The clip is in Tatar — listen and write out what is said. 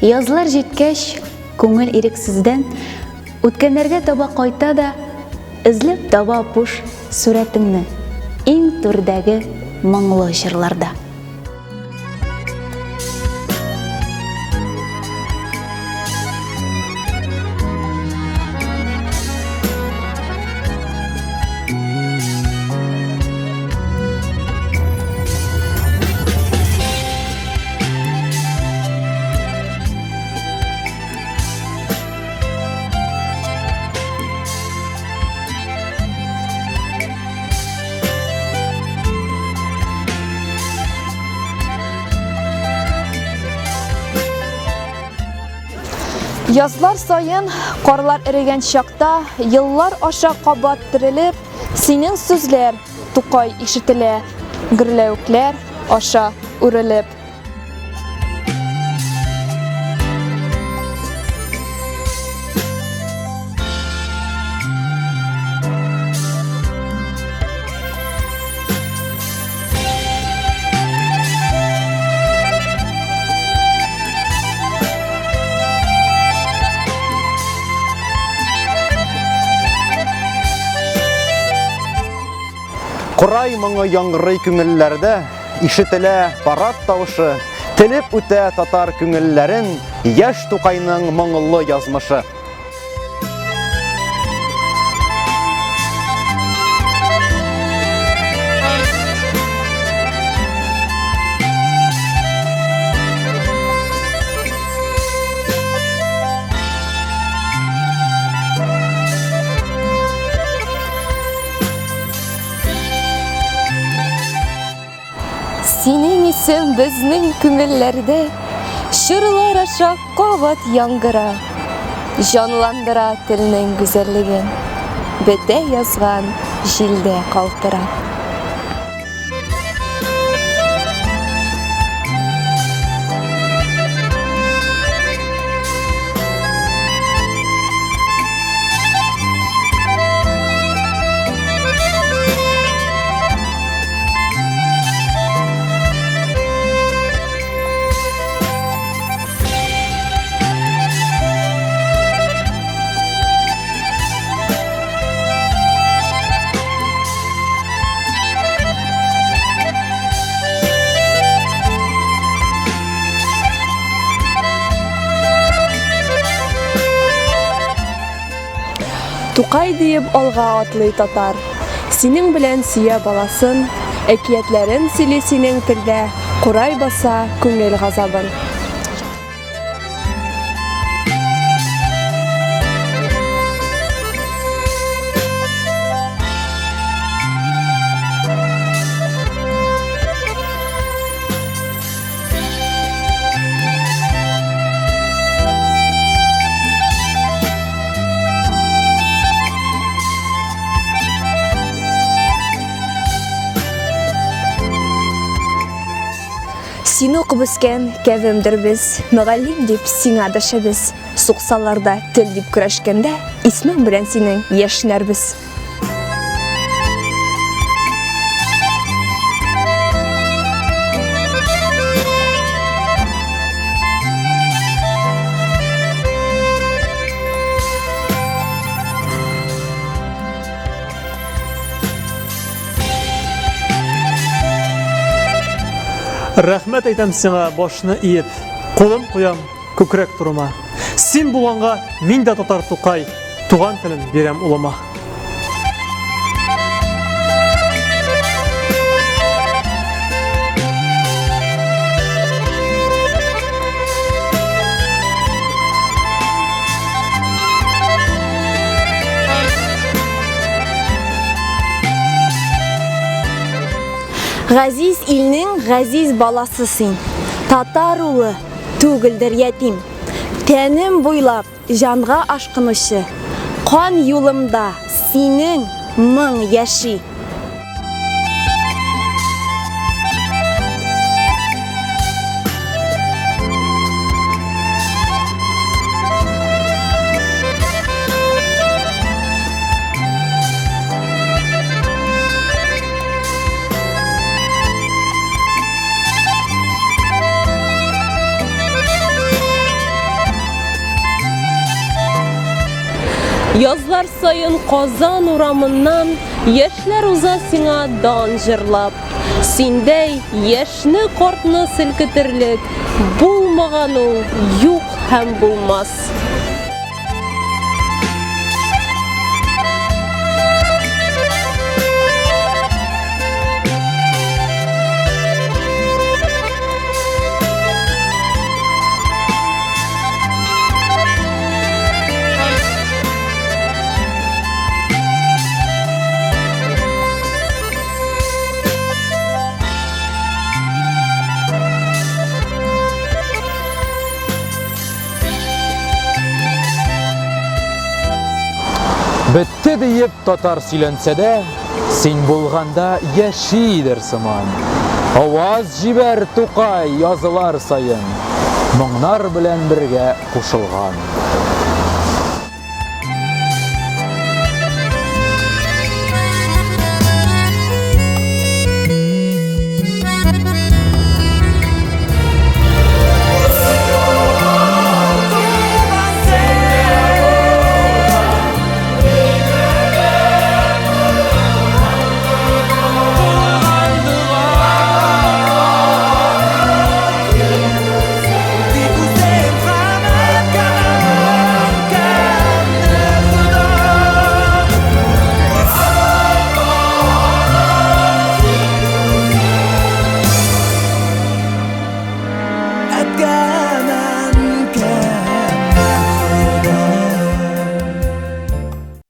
Язлар җиткәч, күңел ирексездән үткәннәргә таба кайта да, эзләп таба буш сурәтеңне иң түрдәге моңлы җырларда. Язлар сайын, карлар эрегән чакта, еллар аша кабат терелеп, синең сүзләр, Тукай, ишетелә, гөрләвекләр аша үрелеп. Курай моңы яңгырый күңелләрдә, ишетелә парад тавышы, телеп үтә татар күңелләрен, яшь Тукайның моңлы язмышы. Синең исем безнең күңелләрдә, шырлар аша кабат яңгыра, җанландыра телнең гүзәллеген, бетә язган җилдә калтыра. Тукай диеп алга атлый татар, синең белән сөя баласын, әкиятләрен сөйли синең телдә, курай баса күңел газабын. Син укып үскән кәвемдер без, мөгаллим дип сиңа дәшәбез. Суксаларда тел дип көрәшкәндә, исмең белән синең яшьнәрбез. Рәхмәт әйтәм сиңа башны иеп, қолым қуям күкрәк турыма. Син булганга мин дә татар Тукай, туган телен бирәм улыма. Газиз илнең газиз баласы син, татар улы, түгелдер ятим. Тәнем буйлап җанга ашкынучы, кан юлымда синең моң яши. Язлар сайын Казан урамыннан яшьләр уза сиңа дан җырлап. Синдәй яшьне картны селкетерлек булмаган ул юк һәм булмас. Бетте диеп татар сөйләнсә дә, син булганда яшидер сыман. Аваз җибәр Тукай язылар сайын, моңнар белән бергә кушылган.